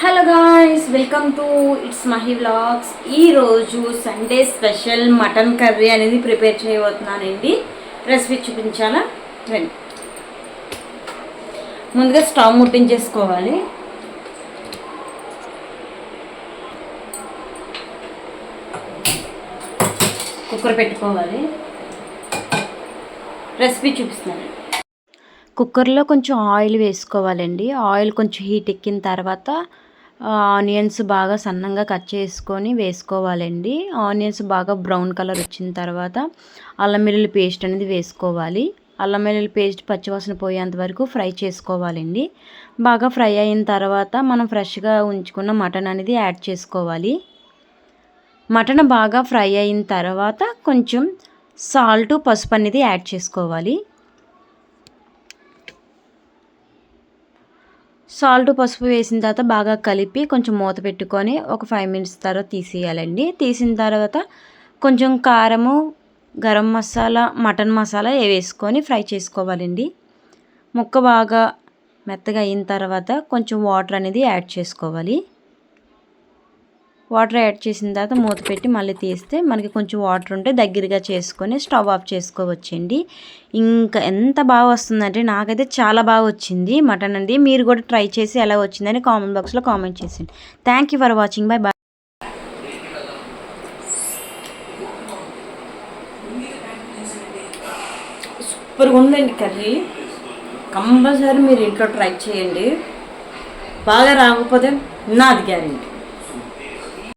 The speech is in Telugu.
Hello guys, welcome to it's Mahi vlogs. ఈరోజు సండే స్పెషల్ మటన్ కర్రీ అనేది ప్రిపేర్ చేయబోతున్నానండి. రెసిపీ చూపించాలా రండి. ముందుగా స్టవ్ ముట్టించేసుకోవాలి. కుక్కర్ పెట్టుకోవాలి. రెసిపీ చూపిస్తున్నాను. కుక్కర్లో కొంచెం ఆయిల్ వేసుకోవాలండి. ఆయిల్ కొంచెం హీట్ ఎక్కిన తర్వాత ఆనియన్స్ బాగా సన్నంగా కట్ చేసుకొని వేసుకోవాలండి. ఆనియన్స్ బాగా బ్రౌన్ కలర్ వచ్చిన తర్వాత అల్లం వెల్లుల్లి పేస్ట్ అనేది వేసుకోవాలి. అల్లం వెల్లుల్లి పేస్ట్ పచ్చివాసన పోయేంత వరకు ఫ్రై చేసుకోవాలండి. బాగా ఫ్రై అయిన తర్వాత మనం ఫ్రెష్గా ఉంచుకున్న మటన్ అనేది యాడ్ చేసుకోవాలి. మటన్ బాగా ఫ్రై అయిన తర్వాత కొంచెం సాల్ట్, పసుపు అనేది యాడ్ చేసుకోవాలి. సాల్ట్, పసుపు వేసిన తర్వాత బాగా కలిపి కొంచెం మూత పెట్టుకొని ఒక 5 మినిట్స్ తర్వాత తీసేయాలండి. తీసిన తర్వాత కొంచెం కారము, గరం మసాలా, మటన్ మసాలా వేసుకొని ఫ్రై చేసుకోవాలండి. ముక్క బాగా మెత్తగా అయిన తర్వాత కొంచెం వాటర్ అనేది యాడ్ చేసుకోవాలి. వాటర్ యాడ్ చేసిన తర్వాత మూత పెట్టి మళ్ళీ తీస్తే మనకి కొంచెం వాటర్ ఉంటే దగ్గరగా చేసుకొని స్టవ్ ఆఫ్ చేసుకోవచ్చండి. ఇంకా ఎంత బాగా వస్తుందంటే నాకైతే చాలా బాగా వచ్చింది మటన్ అనేది. మీరు కూడా ట్రై చేసి ఎలా వచ్చిందని కామెంట్ బాక్స్లో కామెంట్ చేయండి. Thank you for watching. Bye bye. సూపర్గా ఉందండి కర్రీ. కంపల్సరీ మీరు ఇంట్లో ట్రై చేయండి. బాగా రాకపోతే నాది గ్యారెంటీ.